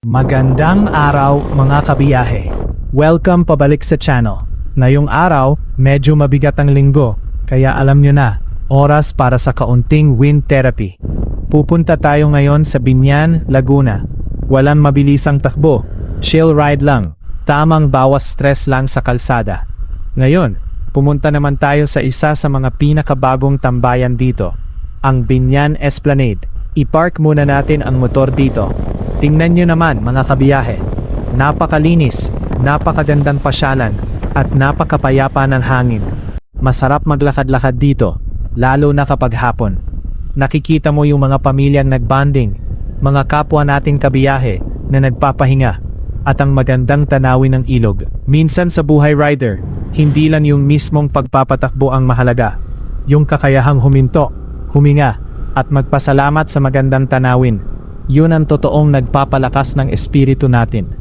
Magandang araw mga kabiyahe. Welcome pabalik sa channel. Ngayong araw, medyo mabigat ang linggo, kaya alam nyo na, oras para sa kaunting wind therapy. Pupunta tayo ngayon sa Biñan, Laguna. Walang mabilisang takbo, chill ride lang, tamang bawas stress lang sa kalsada. Ngayon, pumunta naman tayo sa isa sa mga pinakabagong tambayan dito, ang Biñan Esplanade. I-park muna natin ang motor dito. Tingnan nyo naman mga kabiyahe, napakalinis, napakagandang pasyalan, at napakapayapa ng hangin. Masarap maglakad-lakad dito, lalo na kapag hapon. Nakikita mo yung mga pamilyang nagbanding, mga kapwa nating kabiyahe na nagpapahinga, at ang magandang tanawin ng ilog. Minsan sa buhay rider, hindi lang yung mismong pagpapatakbo ang mahalaga, yung kakayahang huminto, huminga, at magpasalamat sa magandang tanawin. Yun ang totoong nagpapalakas ng espiritu natin.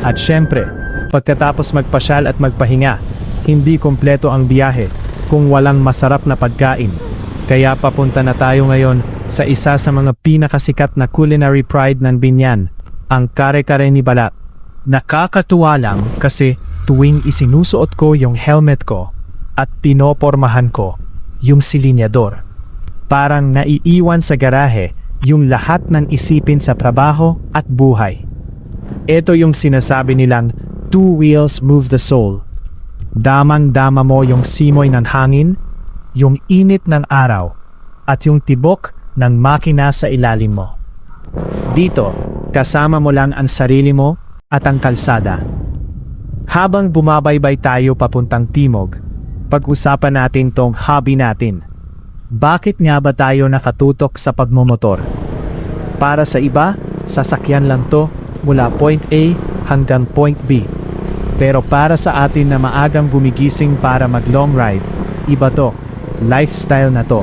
At syempre, pagkatapos magpasyal at magpahinga, hindi kumpleto ang biyahe kung walang masarap na pagkain. Kaya papunta na tayo ngayon sa isa sa mga pinakasikat na culinary pride ng Biñan, ang kare-kare ni Balat. Nakakatuwa lang kasi tuwing isinusuot ko yung helmet ko at pinopormahan ko yung silinyador, parang naiiwan sa garahe yung lahat ng isipin sa trabaho at buhay. Ito yung sinasabi nilang, two wheels move the soul. Damang-dama mo yung simoy ng hangin, yung init ng araw, at yung tibok ng makina sa ilalim mo. Dito, kasama mo lang ang sarili mo at ang kalsada. Habang bumabaybay tayo papuntang timog, pag-usapan natin tong hobby natin. Bakit nga ba tayo nakatutok sa pagmomotor? Para sa iba, sasakyan lang to mula point A hanggang point B. Pero para sa atin na maagang gumigising para mag-long ride, iba to, lifestyle na to.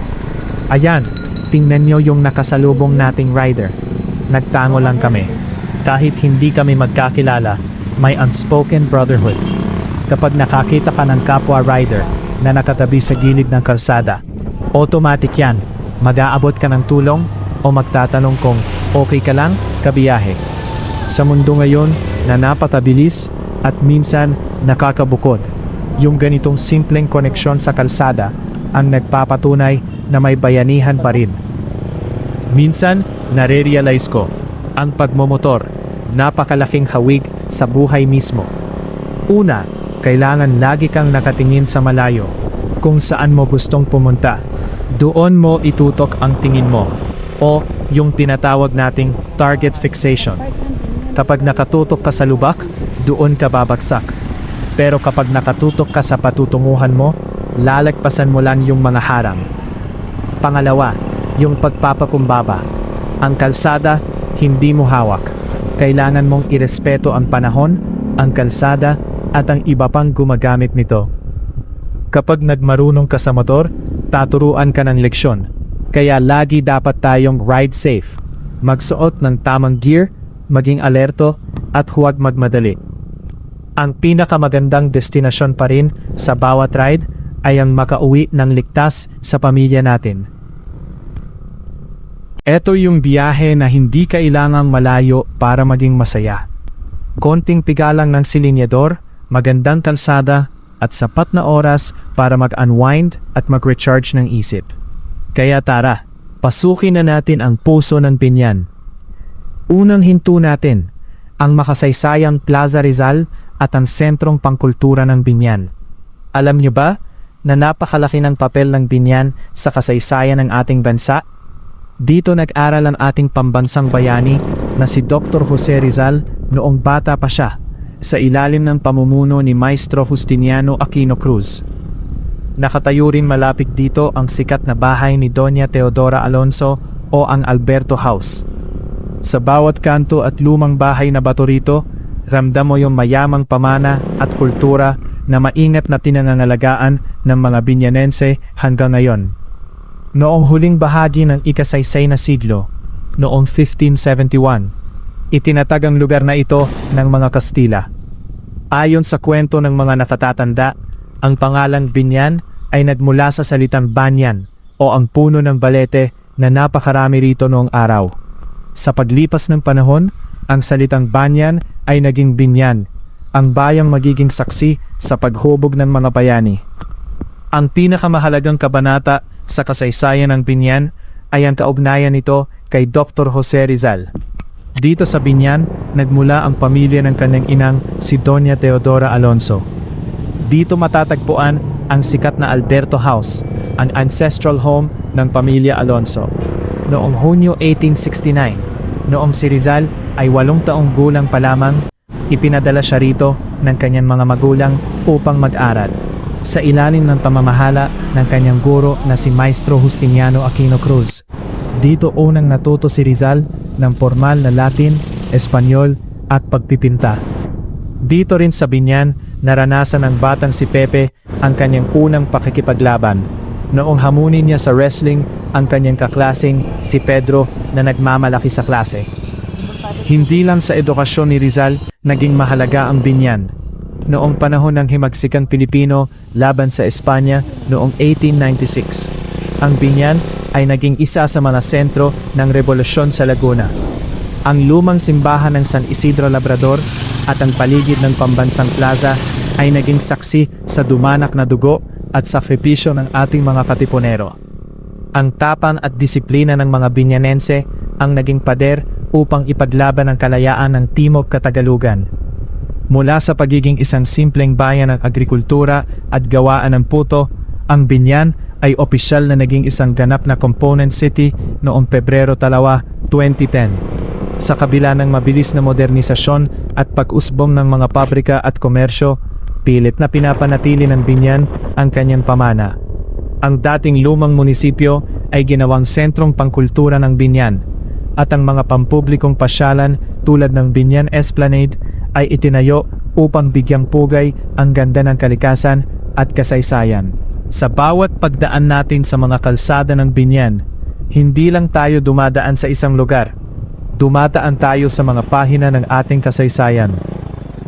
Ayan, tingnan nyo yung nakasalubong nating rider. Nagtango lang kami. Kahit hindi kami magkakilala, may unspoken brotherhood. Kapag nakakita ka ng kapwa rider na nakatabi sa gilid ng kalsada, automatic yan, mag-aabot ka ng tulong o magtatanong kung okay ka lang, kabiyahe. Sa mundo ngayon na napakabilis at minsan nakakabukod, yung ganitong simpleng koneksyon sa kalsada ang nagpapatunay na may bayanihan pa rin. Minsan, nare-realize ko, ang pagmomotor, napakalaking hawig sa buhay mismo. Una, kailangan lagi kang nakatingin sa malayo. Kung saan mo gustong pumunta, doon mo itutok ang tingin mo, o yung tinatawag nating target fixation. Kapag nakatutok ka sa lubak, doon ka babagsak. Pero kapag nakatutok ka sa patutunguhan mo, lalagpasan mo lang yung mga harang. Pangalawa, yung pagpapakumbaba. Ang kalsada, hindi mo hawak. Kailangan mong irespeto ang panahon, ang kalsada, at ang iba pang gumagamit nito. Kapag nagmarunong ka sa motor, taturuan ka ng leksyon. Kaya lagi dapat tayong ride safe. Magsuot ng tamang gear, maging alerto, at huwag magmadali. Ang pinakamagandang destinasyon pa rin sa bawat ride ay ang makauwi ng ligtas sa pamilya natin. Ito yung biyahe na hindi kailangang malayo para maging masaya. Konting pigalang ng silinyador, magandang kalsada, at sapat na oras para mag-unwind at mag-recharge ng isip. Kaya tara, pasukin na natin ang puso ng Biñan. Unang hinto natin, ang makasaysayang Plaza Rizal at ang sentrong pangkultura ng Biñan. Alam nyo ba na napakalaki ng papel ng Biñan sa kasaysayan ng ating bansa? Dito nag-aral ang ating pambansang bayani na si Dr. Jose Rizal noong bata pa siya, sa ilalim ng pamumuno ni Maestro Justiniano Aquino Cruz. Nakatayo rin malapit dito ang sikat na bahay ni Doña Teodora Alonso o ang Alberto House. Sa bawat kanto at lumang bahay na bato rito, ramdam mo yung mayamang pamana at kultura na maingat na pinangangalagaan ng mga Biñanense hanggang ngayon. Noong huling bahagi ng ika-6 na siglo, noong 1571, itinatag ang lugar na ito ng mga Kastila. Ayon sa kwento ng mga nakatatanda, ang pangalang Biñan ay nagmula sa salitang banyan o ang puno ng balete na napakarami rito noong araw. Sa paglipas ng panahon, Ang salitang banyan ay naging binyan, ang bayang magiging saksi sa paghubog ng mga bayani. Ang pinakamahalagang kabanata sa kasaysayan ng binyan ay ang kaugnayan nito kay Dr. Jose Rizal. Dito sa binyan, nagmula ang pamilya ng kanyang inang si Doña Teodora Alonso. Dito matatagpuan ang sikat na Alberto House, ang ancestral home ng pamilya Alonso. Noong Hunyo 1869, noong si Rizal ay 8 taong gulang pa lamang, ipinadala siya rito ng kanyang mga magulang upang mag-aral. Sa ilalim ng pamamahala ng kanyang guro na si Maestro Justiniano Aquino Cruz. Dito unang natuto si Rizal ng formal na Latin, Espanyol at pagpipinta. Dito rin sa binyan, naranasan ng batang si Pepe ang kanyang unang pakikipaglaban. Noong hamunin niya sa wrestling ang kanyang kaklaseng si Pedro na nagmamalaki sa klase. Hindi lang sa edukasyon ni Rizal naging mahalaga ang binyan. Noong panahon ng himagsikang Pilipino laban sa Espanya noong 1896, ang binyan ay naging isa sa mga sentro ng revolusyon sa Laguna. Ang lumang simbahan ng San Isidro Labrador at ang paligid ng Pambansang Plaza ay naging saksi sa dumanak na dugo at sakripisyo ng ating mga katipunero. Ang tapang at disiplina ng mga binyanense ang naging pader upang ipaglaban ang kalayaan ng Timog Katagalugan. Mula sa pagiging isang simpleng bayan ng agrikultura at gawaan ng puto, ang binyan ay opisyal na naging isang ganap na component city noong Pebrero 2, 2010. Sa kabila ng mabilis na modernisasyon at pag-usbong ng mga pabrika at komersyo, pilit na pinapanatili ng binyan ang kanyang pamana. Ang dating lumang munisipyo ay ginawang sentrong pangkultura ng binyan, at ang mga pampublikong pasyalan tulad ng Binyan Esplanade ay itinayo upang bigyang pugay ang ganda ng kalikasan at kasaysayan. Sa bawat pagdaan natin sa mga kalsada ng binyan, hindi lang tayo dumadaan sa isang lugar. Dumadaan tayo sa mga pahina ng ating kasaysayan.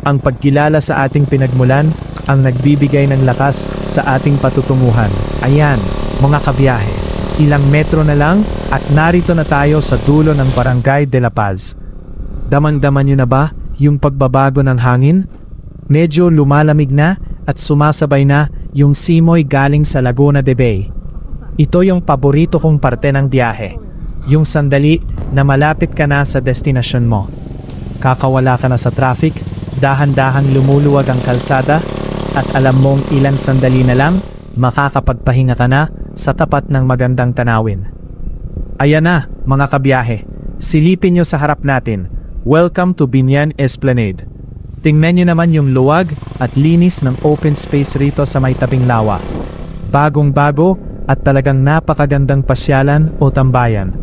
Ang pagkilala sa ating pinagmulan ang nagbibigay ng lakas sa ating patutunguhan. Ayan, mga kabiyahe, ilang metro na lang at narito na tayo sa dulo ng Barangay de la Paz. Damang-daman nyo na ba yung pagbabago ng hangin? Medyo lumalamig na at sumasabay na yung simoy galing sa Laguna de Bay. Ito yung paborito kong parte ng biyahe. Yung sandali na malapit ka na sa destinasyon mo. Kakawala ka na sa traffic, dahan-dahang lumuluwag ang kalsada, at alam mong ilang sandali na lang, makakapagpahinga ka na sa tapat ng magandang tanawin. Ayan na, mga kabiyahe. Silipin nyo sa harap natin. Welcome to Binyan Esplanade. Tingnan nyo naman yung luwag at linis ng open space rito sa may tabing lawa. Bagong-bago at talagang napakagandang pasyalan o tambayan.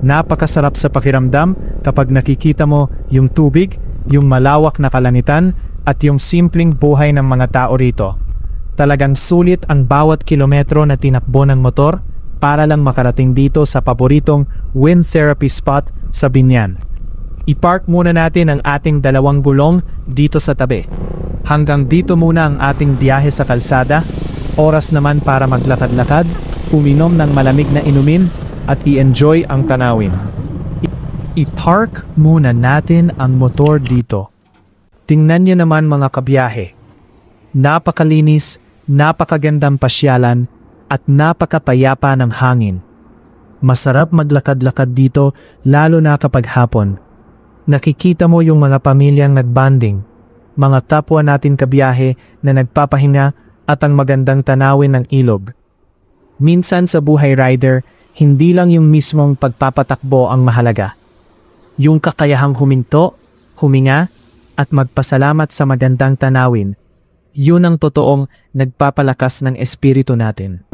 Napakasarap sa pakiramdam kapag nakikita mo yung tubig, yung malawak na kalangitan at yung simpleng buhay ng mga tao rito. Talagang sulit ang bawat kilometro na tinakbo ng motor para lang makarating dito sa paboritong wind therapy spot sa Binyan. I-park muna natin ang ating 2 gulong dito sa tabi. Hanggang dito muna ang ating biyahe sa kalsada. Oras naman para maglakad-lakad, uminom ng malamig na inumin at i-enjoy ang tanawin. I-park muna natin ang motor dito. Tingnan niyo naman mga kabiyahe. Napakalinis, napakagandang pasyalan at napakapayapa ng hangin. Masarap maglakad-lakad dito lalo na kapag hapon. Nakikita mo yung mga pamilyang nagbanding, mga kapwa natin kabiyahe na nagpapahinga at ang magandang tanawin ng ilog. Minsan sa buhay rider, hindi lang yung mismong pagpapatakbo ang mahalaga. Yung kakayahang huminto, huminga, at magpasalamat sa magandang tanawin, yun ang totoong nagpapalakas ng espiritu natin.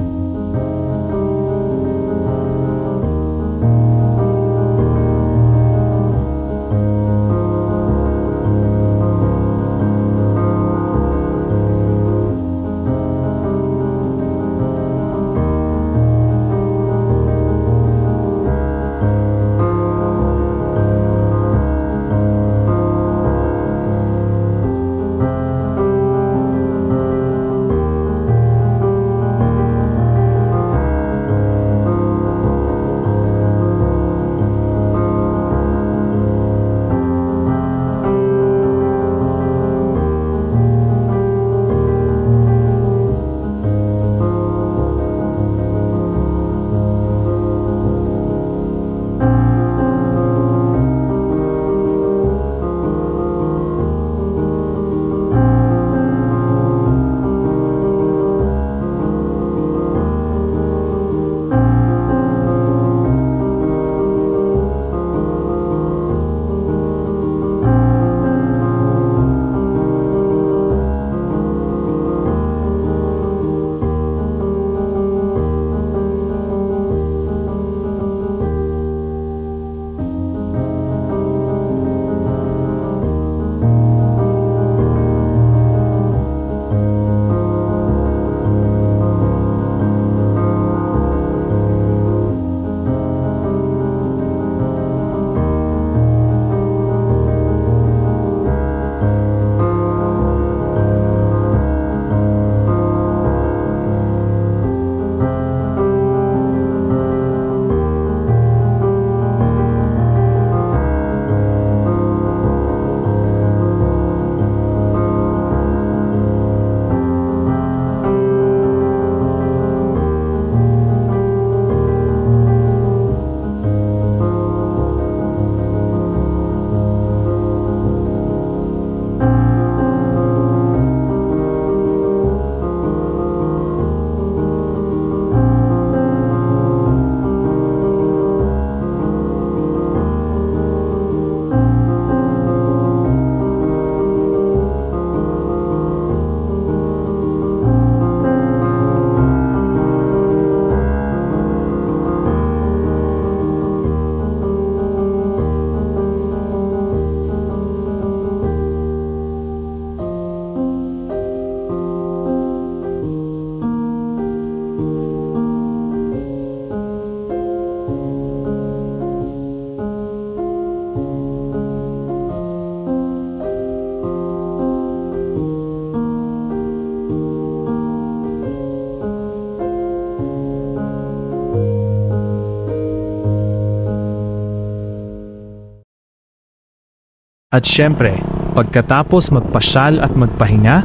At syempre, pagkatapos magpasyal at magpahinga,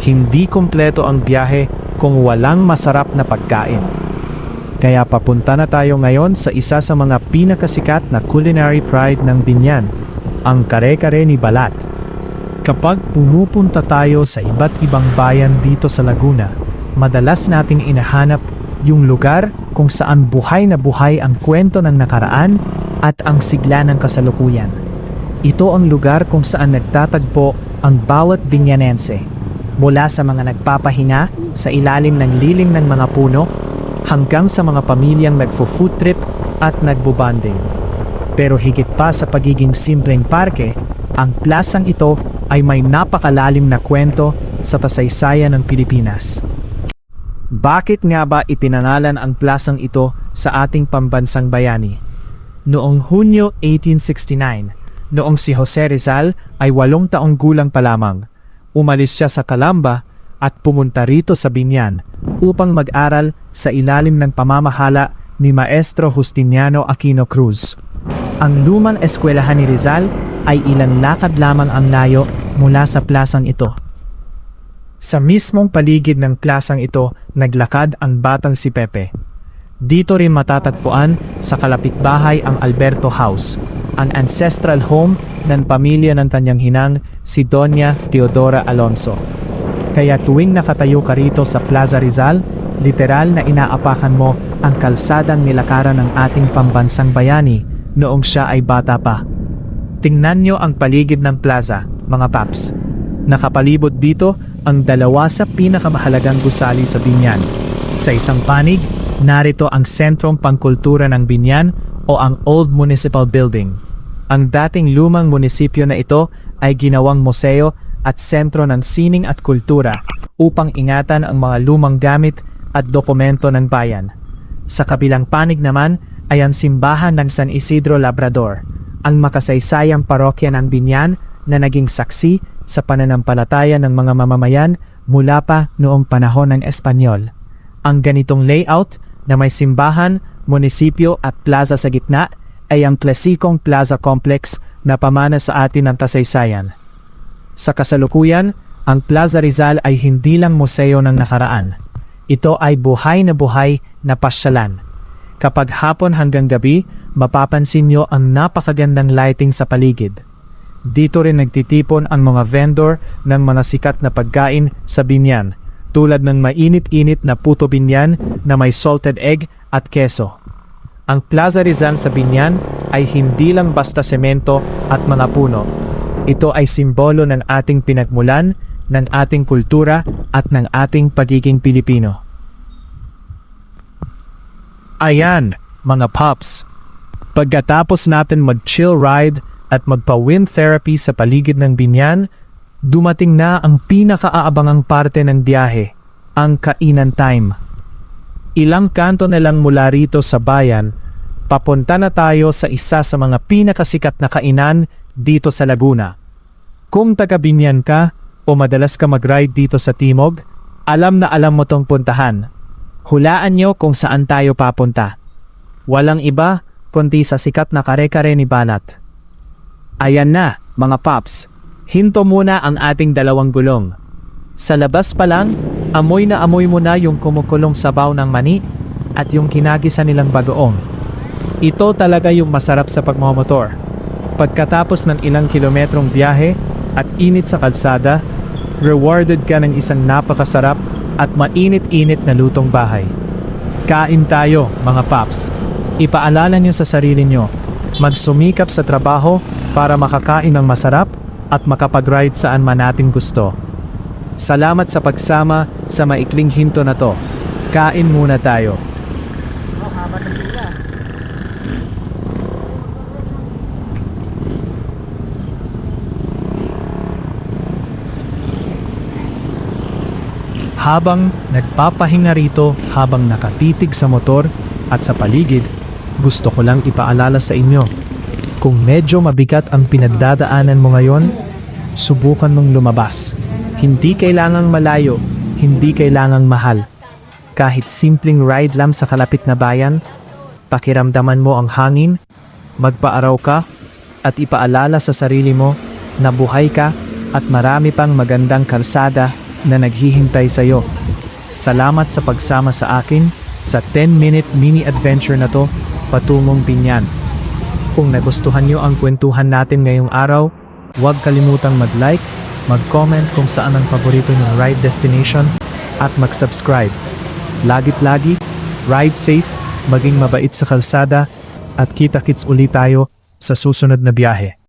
hindi kumpleto ang biyahe kung walang masarap na pagkain. Kaya papunta na tayo ngayon sa isa sa mga pinakasikat na culinary pride ng Biñan, ang Kare-Kare ni Balat. Kapag pumupunta tayo sa iba't ibang bayan dito sa Laguna, madalas nating inahanap yung lugar kung saan buhay na buhay ang kwento ng nakaraan at ang sigla ng kasalukuyan. Ito ang lugar kung saan nagtatagpo ang bawat Biñanense, mula sa mga nagpapahinga sa ilalim ng lilim ng mga puno hanggang sa mga pamilyang nagfo-food trip at nagbubanding. Pero higit pa sa pagiging simpleng parke, ang plasang ito ay may napakalalim na kwento sa kasaysayan ng Pilipinas. Bakit nga ba ipinangalan ang plasang ito sa ating pambansang bayani? Noong Hunyo 1869, noong si Jose Rizal ay 8 taong gulang pa lamang, umalis siya sa Calamba at pumunta rito sa Biñan upang mag-aral sa ilalim ng pamamahala ni Maestro Justiniano Aquino Cruz. Ang lumang eskwelahan ni Rizal ay ilang lakad lamang ang layo mula sa plasang ito. Sa mismong paligid ng plasang ito, naglakad ang batang si Pepe. Dito rin matatagpuan sa kalapitbahay ang Alberto House, ang ancestral home ng pamilya ng kanyang hinang si Doña Teodora Alonso. Kaya tuwing nakatayo ka rito sa Plaza Rizal, literal na inaapakan mo ang kalsadang nilakaran ng ating pambansang bayani noong siya ay bata pa. Tingnan nyo ang paligid ng plaza, mga paps. Nakapalibot dito ang 2 sa pinakamahalagang gusali sa Biñan. Sa isang panig, narito ang sentrong pangkultura ng Biñan o ang Old Municipal Building. Ang dating lumang munisipyo na ito ay ginawang museo at sentro ng sining at kultura upang ingatan ang mga lumang gamit at dokumento ng bayan. Sa kabilang panig naman ay ang simbahan ng San Isidro Labrador, ang makasaysayang parokya ng Biñan na naging saksi sa pananampalataya ng mga mamamayan mula pa noong panahon ng Espanyol. Ang ganitong layout na may simbahan, munisipyo at plaza sa gitna ay ang klasikong plaza complex na pamana sa atin ng kasaysayan. Sa kasalukuyan, ang Plaza Rizal ay hindi lang museo ng nakaraan. Ito ay buhay na pasyalan. Kapag hapon hanggang gabi, mapapansin nyo ang napakagandang lighting sa paligid. Dito rin nagtitipon ang mga vendor ng mga sikat na pagkain sa Biñan, tulad ng mainit-init na puto Biñan na may salted egg at keso. Ang Plaza Rizal sa Biñan ay hindi lang basta semento at mga puno. Ito ay simbolo ng ating pinagmulan, ng ating kultura at ng ating pagiging Pilipino. Ayan, mga pups! Pagkatapos natin mag-chill ride at magpa-wind therapy sa paligid ng Biñan, dumating na ang pinakaaabangang parte ng biyahe, ang kainan time. Ilang kanto na lang mula rito sa bayan, papunta na tayo sa isa sa mga pinakasikat na kainan dito sa Laguna. Kung taga Biñan ka o madalas ka mag-ride dito sa Timog, alam na alam mo tong puntahan. Hulaan nyo kung saan tayo papunta. Walang iba kundi sa sikat na Kare-Kare ni Balat. Ayan na, mga paps. Hinto muna ang ating 2 gulong. Sa labas pa lang, amoy na amoy mo na yung kumukulong sabaw ng mani at yung kinagisa nilang bagoong. Ito talaga yung masarap sa pagmamotor. Pagkatapos ng ilang kilometrong biyahe at init sa kalsada, rewarded ka ng isang napakasarap at mainit-init na lutong bahay. Kain tayo, mga paps. Ipaalala nyo sa sarili nyo, magsumikap sa trabaho para makakain ng masarap at makapag-ride saan man natin gusto. Salamat sa pagsama sa maikling hinto na to. Kain muna tayo. Habang nagpapahinga rito habang nakatitig sa motor at sa paligid, gusto ko lang ipaalala sa inyo, kung medyo mabigat ang pinagdadaanan mo ngayon, subukan mong lumabas. Hindi kailangang malayo, hindi kailangang mahal. Kahit simpleng ride lang sa kalapit na bayan, pakiramdaman mo ang hangin, magpaaraw ka, at ipaalala sa sarili mo nabuhay ka, at marami pang magandang kalsada na naghihintay sa iyo. Salamat sa pagsama sa akin sa 10-minute mini adventure na to patungong Binyan. Kung nagustuhan nyo ang kwentuhan natin ngayong araw, huwag kalimutang mag-like, mag-comment kung saan ang paborito nyong ride destination, at mag-subscribe. Lagit-lagi, ride safe, maging mabait sa kalsada, at kita-kits ulit tayo sa susunod na biyahe.